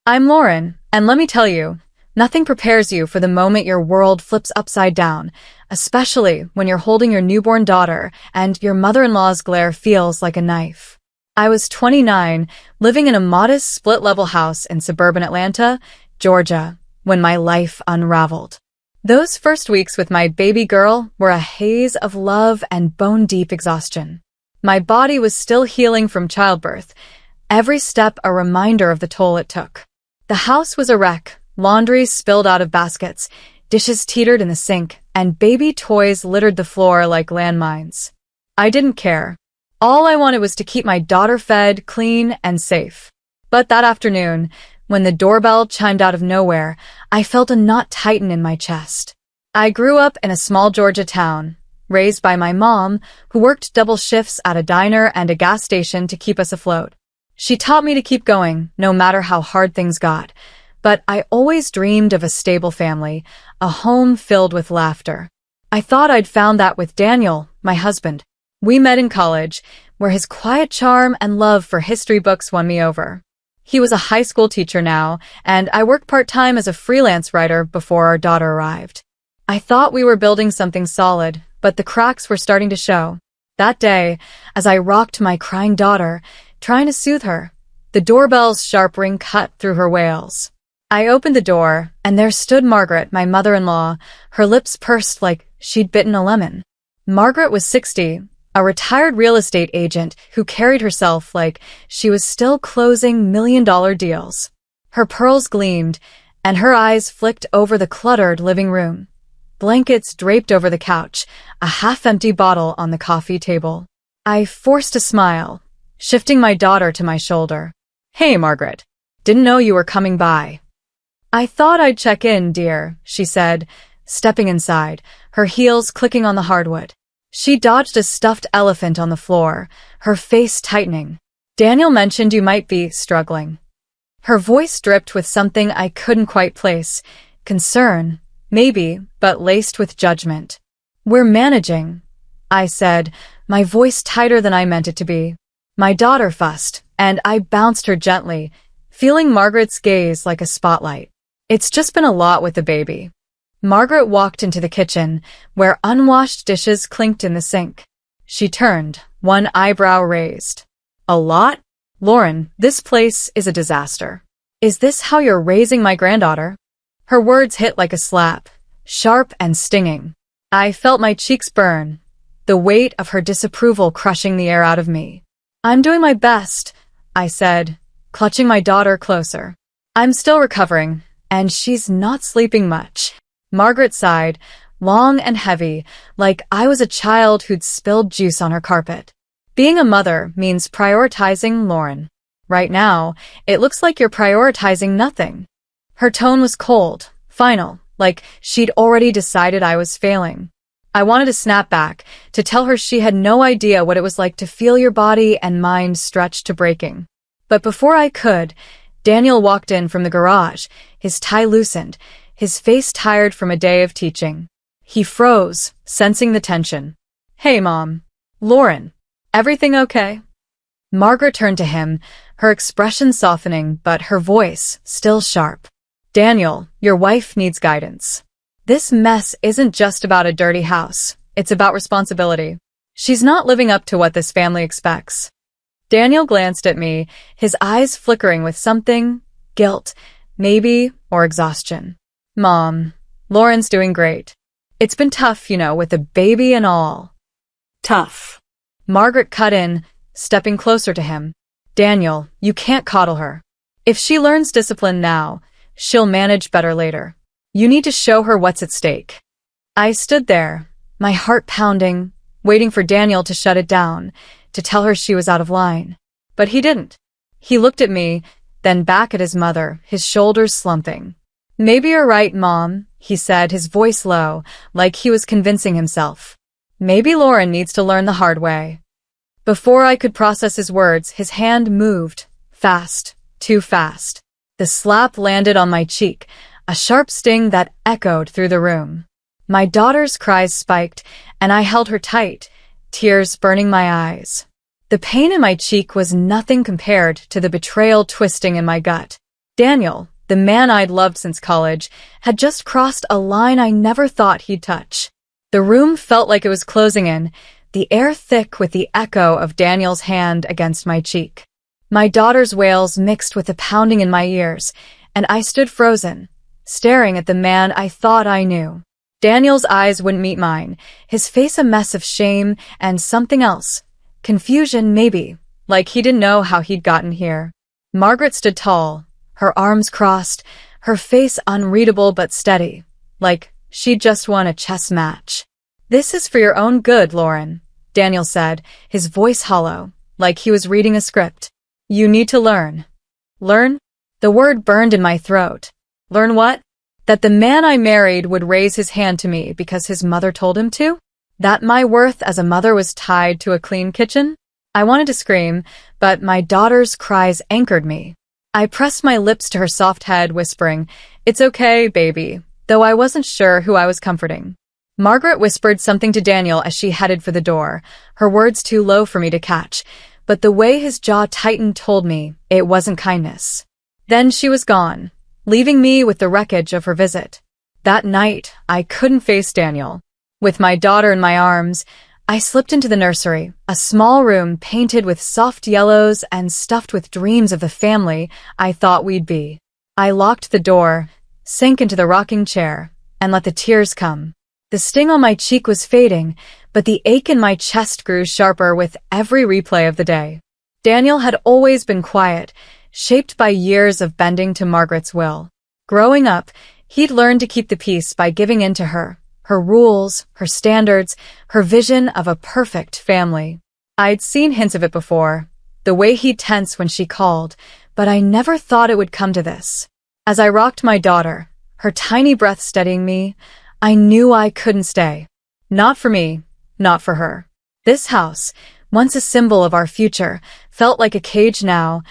I'm Lauren, and let me tell you, nothing prepares you for the moment your world flips upside down, especially when you're holding your newborn daughter and your mother-in-law's glare feels like a knife. I was 29, living in a modest split-level house in suburban Atlanta, Georgia, when my life unraveled. Those first weeks with my baby girl were a haze of love and bone-deep exhaustion. My body was still healing from childbirth, every step a reminder of the toll it took. The house was a wreck, laundry spilled out of baskets, dishes teetered in the sink, and baby toys littered the floor like landmines. I didn't care. All I wanted was to keep my daughter fed, clean, and safe. But that afternoon, when the doorbell chimed out of nowhere, I felt a knot tighten in my chest. I grew up in a small Georgia town, raised by my mom, who worked double shifts at a diner and a gas station to keep us afloat. She taught me to keep going, no matter how hard things got. But I always dreamed of a stable family, a home filled with laughter. I thought I'd found that with Daniel, my husband. We met in college, where his quiet charm and love for history books won me over. He was a high school teacher now, and I worked part-time as a freelance writer before our daughter arrived. I thought we were building something solid, but the cracks were starting to show. That day, as I rocked my crying daughter, trying to soothe her, the doorbell's sharp ring cut through her wails. I opened the door, and there stood Margaret, my mother-in-law, her lips pursed like she'd bitten a lemon. Margaret was 60, a retired real estate agent who carried herself like she was still closing million-dollar deals. Her pearls gleamed, and her eyes flicked over the cluttered living room. Blankets draped over the couch, a half-empty bottle on the coffee table. I forced a smile, shifting my daughter to my shoulder. "Hey, Margaret. Didn't know you were coming by." "I thought I'd check in, dear," she said, stepping inside, her heels clicking on the hardwood. She dodged a stuffed elephant on the floor, her face tightening. "Daniel mentioned you might be struggling." Her voice dripped with something I couldn't quite place. Concern, maybe, but laced with judgment. "We're managing," I said, my voice tighter than I meant it to be. My daughter fussed, and I bounced her gently, feeling Margaret's gaze like a spotlight. "It's just been a lot with the baby." Margaret walked into the kitchen, where unwashed dishes clinked in the sink. She turned, one eyebrow raised. "A lot? Lauren, this place is a disaster. Is this how you're raising my granddaughter?" Her words hit like a slap, sharp and stinging. I felt my cheeks burn, the weight of her disapproval crushing the air out of me. "I'm doing my best," I said, clutching my daughter closer. "I'm still recovering, and she's not sleeping much." Margaret sighed, long and heavy, like I was a child who'd spilled juice on her carpet. "Being a mother means prioritizing, Lauren. Right now, it looks like you're prioritizing nothing." Her tone was cold, final, like she'd already decided I was failing. I wanted to snap back, to tell her she had no idea what it was like to feel your body and mind stretched to breaking. But before I could, Daniel walked in from the garage, his tie loosened, his face tired from a day of teaching. He froze, sensing the tension. "Hey, Mom. Lauren. Everything okay?" Margaret turned to him, her expression softening, but her voice still sharp. "Daniel, your wife needs guidance. This mess isn't just about a dirty house. It's about responsibility. She's not living up to what this family expects." Daniel glanced at me, his eyes flickering with something, guilt, maybe, or exhaustion. "Mom, Lauren's doing great. It's been tough, with the baby and all." "Tough." Margaret cut in, stepping closer to him. "Daniel, you can't coddle her. If she learns discipline now, she'll manage better later. You need to show her what's at stake." I stood there, my heart pounding, waiting for Daniel to shut it down, to tell her she was out of line. But he didn't. He looked at me, then back at his mother, his shoulders slumping. "Maybe you're right, Mom," he said, his voice low, like he was convincing himself. "Maybe Lauren needs to learn the hard way." Before I could process his words, his hand moved, fast, too fast. The slap landed on my cheek, a sharp sting that echoed through the room. My daughter's cries spiked, and I held her tight, tears burning my eyes. The pain in my cheek was nothing compared to the betrayal twisting in my gut. Daniel, the man I'd loved since college, had just crossed a line I never thought he'd touch. The room felt like it was closing in, the air thick with the echo of Daniel's hand against my cheek. My daughter's wails mixed with the pounding in my ears, and I stood frozen, staring at the man I thought I knew. Daniel's eyes wouldn't meet mine, his face a mess of shame and something else. Confusion, maybe, like he didn't know how he'd gotten here. Margaret stood tall, her arms crossed, her face unreadable but steady, like she'd just won a chess match. "This is for your own good, Lauren," Daniel said, his voice hollow, like he was reading a script. "You need to learn." Learn? The word burned in my throat. Learn what? That the man I married would raise his hand to me because his mother told him to? That my worth as a mother was tied to a clean kitchen? I wanted to scream, but my daughter's cries anchored me. I pressed my lips to her soft head, whispering, "It's okay, baby," though I wasn't sure who I was comforting. Margaret whispered something to Daniel as she headed for the door, her words too low for me to catch, but the way his jaw tightened told me it wasn't kindness. Then she was gone, leaving me with the wreckage of her visit. That night, I couldn't face Daniel. With my daughter in my arms, I slipped into the nursery, a small room painted with soft yellows and stuffed with dreams of the family I thought we'd be. I locked the door, sank into the rocking chair, and let the tears come. The sting on my cheek was fading, but the ache in my chest grew sharper with every replay of the day. Daniel had always been quiet, shaped by years of bending to Margaret's will. Growing up, he'd learned to keep the peace by giving in to her rules, her standards, her vision of a perfect family. I'd seen hints of it before, the way he'd tense when she called, but I never thought it would come to this. As I rocked my daughter, her tiny breath steadying me, I knew I couldn't stay. Not for me, not for her. This house, once a symbol of our future, felt like a cage now,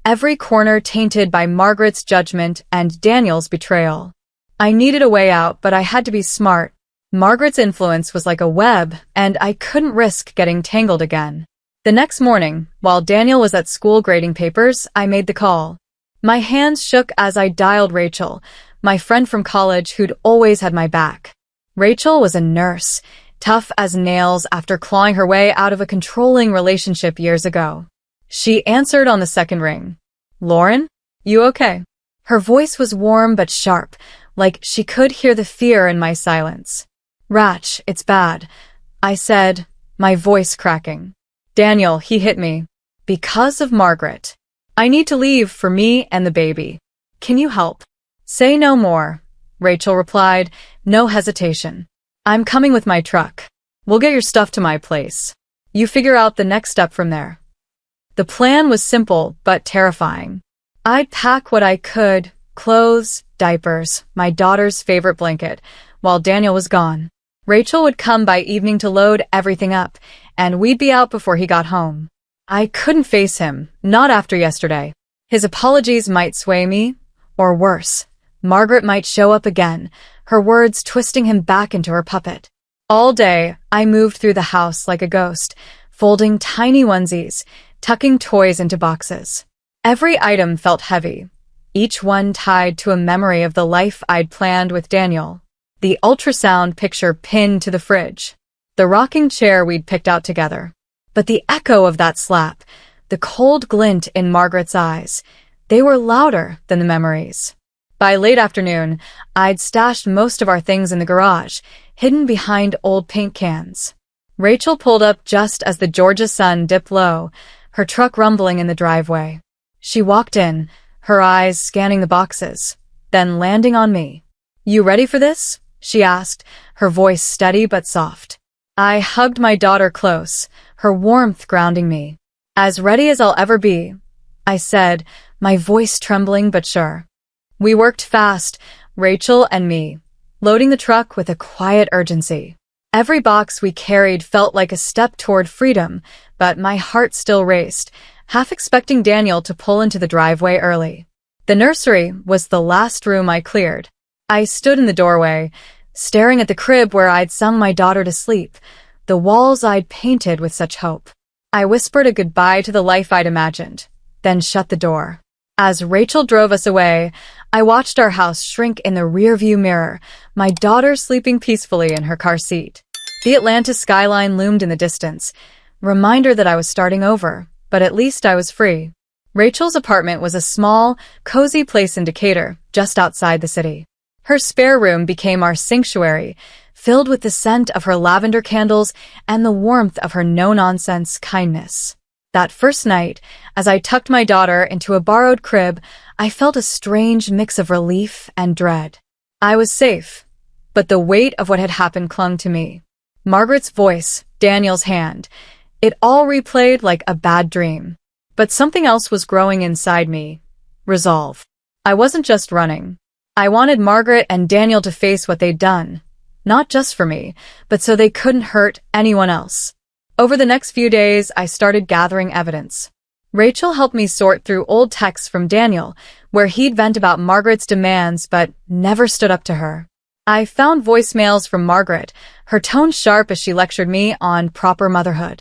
every corner tainted by Margaret's judgment and Daniel's betrayal. I needed a way out, but I had to be smart. Margaret's influence was like a web, and I couldn't risk getting tangled again. The next morning, while Daniel was at school grading papers, I made the call. My hands shook as I dialed Rachel, my friend from college who'd always had my back. Rachel was a nurse, tough as nails after clawing her way out of a controlling relationship years ago. She answered on the second ring. "Lauren, you okay?" Her voice was warm but sharp, like she could hear the fear in my silence. "Ratch, it's bad," I said, my voice cracking. "Daniel, he hit me. Because of Margaret. I need to leave for me and the baby. Can you help?" "Say no more," Rachel replied, no hesitation. "I'm coming with my truck. We'll get your stuff to my place. You figure out the next step from there." The plan was simple but terrifying. I'd pack what I could, clothes, diapers, my daughter's favorite blanket, while Daniel was gone. Rachel would come by evening to load everything up, and we'd be out before he got home. I couldn't face him, not after yesterday. His apologies might sway me, or worse, Margaret might show up again, her words twisting him back into her puppet. All day, I moved through the house like a ghost, folding tiny onesies, tucking toys into boxes. Every item felt heavy, each one tied to a memory of the life I'd planned with Daniel. The ultrasound picture pinned to the fridge, the rocking chair we'd picked out together. But the echo of that slap, the cold glint in Margaret's eyes, they were louder than the memories. By late afternoon, I'd stashed most of our things in the garage, hidden behind old paint cans. Rachel pulled up just as the Georgia sun dipped low, her truck rumbling in the driveway. She walked in, her eyes scanning the boxes, then landing on me. "You ready for this?" she asked, her voice steady but soft. I hugged my daughter close, her warmth grounding me. "As ready as I'll ever be," I said, my voice trembling but sure. We worked fast, Rachel and me, loading the truck with a quiet urgency. Every box we carried felt like a step toward freedom, but my heart still raced, half expecting Daniel to pull into the driveway early. The nursery was the last room I cleared. I stood in the doorway, staring at the crib where I'd sung my daughter to sleep, the walls I'd painted with such hope. I whispered a goodbye to the life I'd imagined, then shut the door. As Rachel drove us away, I watched our house shrink in the rearview mirror, my daughter sleeping peacefully in her car seat. The Atlanta skyline loomed in the distance, reminder that I was starting over, but at least I was free. Rachel's apartment was a small, cozy place in Decatur, just outside the city. Her spare room became our sanctuary, filled with the scent of her lavender candles and the warmth of her no-nonsense kindness. That first night, as I tucked my daughter into a borrowed crib, I felt a strange mix of relief and dread. I was safe, but the weight of what had happened clung to me. Margaret's voice, Daniel's hand, it all replayed like a bad dream. But something else was growing inside me. Resolve. I wasn't just running. I wanted Margaret and Daniel to face what they'd done. Not just for me, but so they couldn't hurt anyone else. Over the next few days, I started gathering evidence. Rachel helped me sort through old texts from Daniel, where he'd vent about Margaret's demands but never stood up to her. I found voicemails from Margaret, her tone sharp as she lectured me on proper motherhood.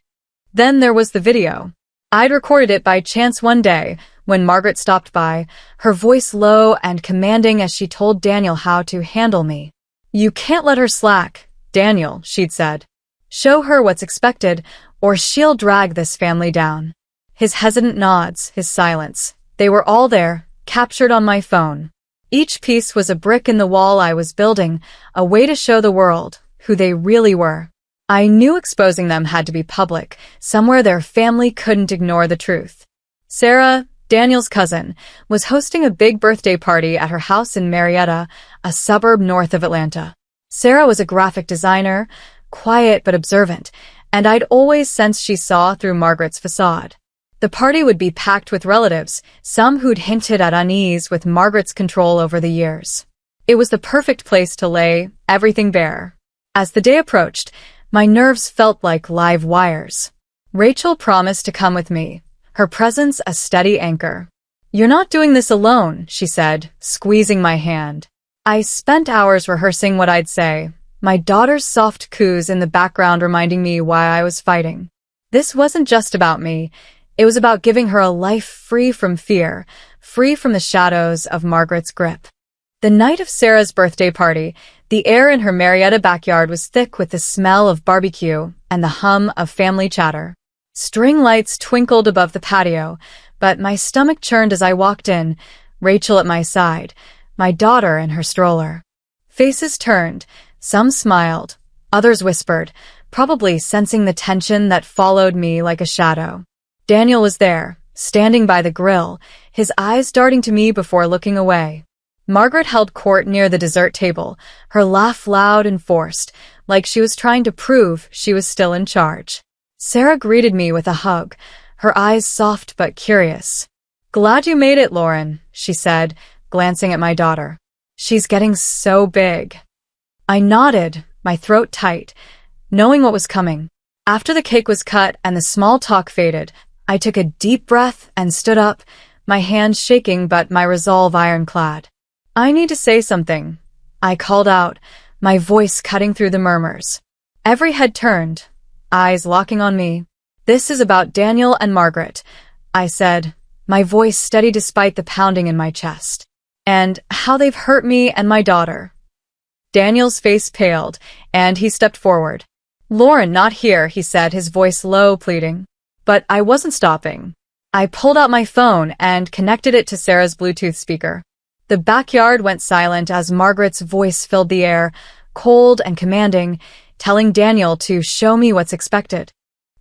Then there was the video. I'd recorded it by chance one day, when Margaret stopped by, her voice low and commanding as she told Daniel how to handle me. "You can't let her slack, Daniel," she'd said. "Show her what's expected, or she'll drag this family down." His hesitant nods, his silence, they were all there, captured on my phone. Each piece was a brick in the wall I was building, a way to show the world who they really were. I knew exposing them had to be public, somewhere their family couldn't ignore the truth. Sarah, Daniel's cousin, was hosting a big birthday party at her house in Marietta, a suburb north of Atlanta. Sarah was a graphic designer, quiet but observant, and I'd always sensed she saw through Margaret's facade. The party would be packed with relatives, some who'd hinted at unease with Margaret's control over the years. It was the perfect place to lay everything bare. As the day approached, my nerves felt like live wires. Rachel promised to come with me, her presence a steady anchor. "You're not doing this alone," she said, squeezing my hand. I spent hours rehearsing what I'd say, my daughter's soft coos in the background reminding me why I was fighting. This wasn't just about me. It was about giving her a life free from fear, free from the shadows of Margaret's grip. The night of Sarah's birthday party, the air in her Marietta backyard was thick with the smell of barbecue and the hum of family chatter. String lights twinkled above the patio, but my stomach churned as I walked in, Rachel at my side, my daughter in her stroller. Faces turned, some smiled, others whispered, probably sensing the tension that followed me like a shadow. Daniel was there, standing by the grill, his eyes darting to me before looking away. Margaret held court near the dessert table, her laugh loud and forced, like she was trying to prove she was still in charge. Sarah greeted me with a hug, her eyes soft but curious. "Glad you made it, Lauren," she said, glancing at my daughter. "She's getting so big." I nodded, my throat tight, knowing what was coming. After the cake was cut and the small talk faded, I took a deep breath and stood up, my hands shaking but my resolve ironclad. "I need to say something," I called out, my voice cutting through the murmurs. Every head turned, eyes locking on me. "This is about Daniel and Margaret," I said, my voice steady despite the pounding in my chest. "And how they've hurt me and my daughter." Daniel's face paled, and he stepped forward. "Lauren, not here," he said, his voice low, pleading. But I wasn't stopping. I pulled out my phone and connected it to Sarah's Bluetooth speaker. The backyard went silent as Margaret's voice filled the air, cold and commanding, telling Daniel to show me what's expected.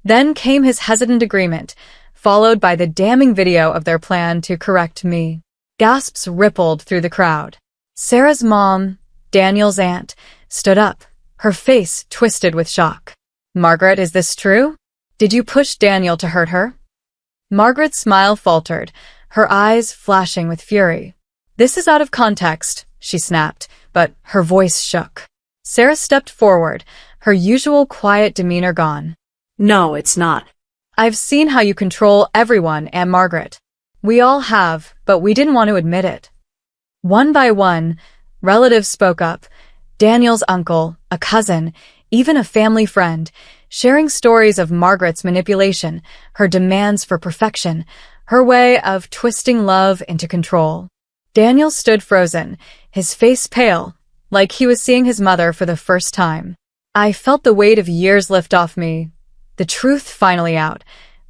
Then came his hesitant agreement, followed by the damning video of their plan to correct me. Gasps rippled through the crowd. Sarah's mom, Daniel's aunt, stood up, her face twisted with shock. "Margaret, is this true? Did you push Daniel to hurt her?" Margaret's smile faltered, her eyes flashing with fury. "This is out of context," she snapped, but her voice shook. Sarah stepped forward, her usual quiet demeanor gone. "No, it's not. I've seen how you control everyone, Aunt Margaret. We all have, but we didn't want to admit it." One by one, relatives spoke up. Daniel's uncle, a cousin, even a family friend, sharing stories of Margaret's manipulation, her demands for perfection, her way of twisting love into control. Daniel stood frozen, his face pale, like he was seeing his mother for the first time. I felt the weight of years lift off me, the truth finally out,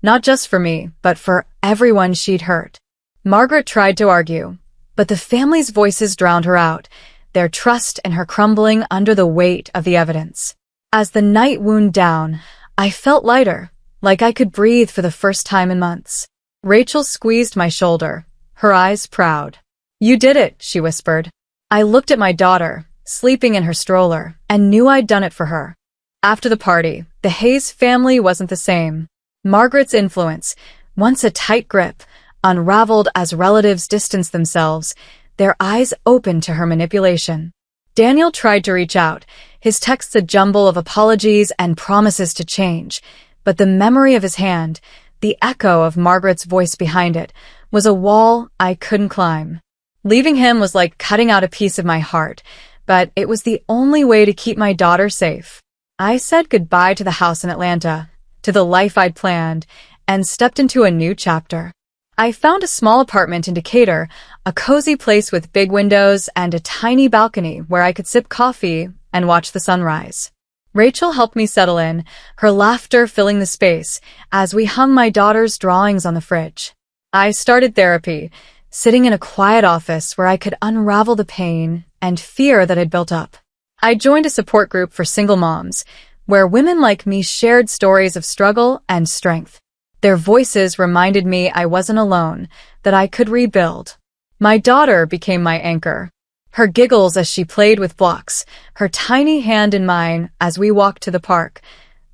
not just for me, but for everyone she'd hurt. Margaret tried to argue, but the family's voices drowned her out, their trust in her crumbling under the weight of the evidence. As the night wound down, I felt lighter, like I could breathe for the first time in months. Rachel squeezed my shoulder, her eyes proud. "You did it," she whispered. I looked at my daughter, sleeping in her stroller, and knew I'd done it for her. After the party, the Hayes family wasn't the same. Margaret's influence, once a tight grip, unraveled as relatives distanced themselves, their eyes open to her manipulation. Daniel tried to reach out, his texts a jumble of apologies and promises to change, but the memory of his hand, the echo of Margaret's voice behind it, was a wall I couldn't climb. Leaving him was like cutting out a piece of my heart, but it was the only way to keep my daughter safe. I said goodbye to the house in Atlanta, to the life I'd planned, and stepped into a new chapter. I found a small apartment in Decatur, a cozy place with big windows and a tiny balcony where I could sip coffee and watch the sunrise. Rachel helped me settle in, her laughter filling the space as we hung my daughter's drawings on the fridge. I started therapy, sitting in a quiet office where I could unravel the pain and fear that had built up. I joined a support group for single moms, where women like me shared stories of struggle and strength. Their voices reminded me I wasn't alone, that I could rebuild. My daughter became my anchor. Her giggles as she played with blocks, her tiny hand in mine as we walked to the park,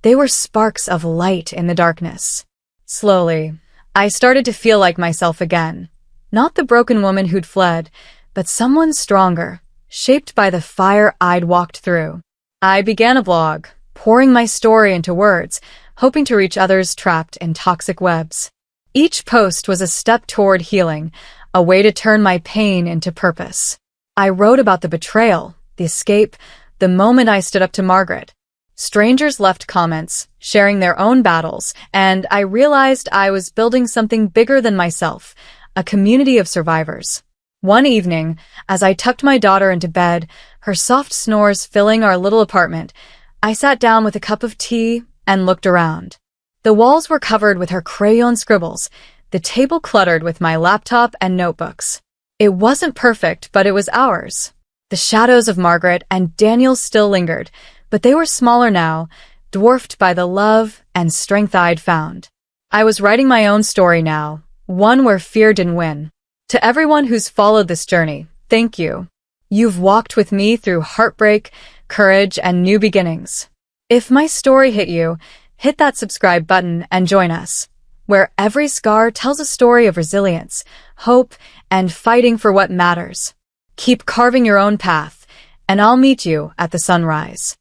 they were sparks of light in the darkness. Slowly, I started to feel like myself again. Not the broken woman who'd fled, but someone stronger, shaped by the fire I'd walked through. I began a blog, pouring my story into words, hoping to reach others trapped in toxic webs. Each post was a step toward healing, a way to turn my pain into purpose. I wrote about the betrayal, the escape, the moment I stood up to Margaret. Strangers left comments, sharing their own battles, and I realized I was building something bigger than myself, a community of survivors. One evening, as I tucked my daughter into bed, her soft snores filling our little apartment, I sat down with a cup of tea and looked around. The walls were covered with her crayon scribbles, the table cluttered with my laptop and notebooks. It wasn't perfect, but it was ours. The shadows of Margaret and Daniel still lingered, but they were smaller now, dwarfed by the love and strength I'd found. I was writing my own story now, one where fear didn't win. To everyone who's followed this journey, thank you. You've walked with me through heartbreak, courage, and new beginnings. If my story hit you, hit that subscribe button and join us, where every scar tells a story of resilience, hope, and fighting for what matters. Keep carving your own path, and I'll meet you at the sunrise.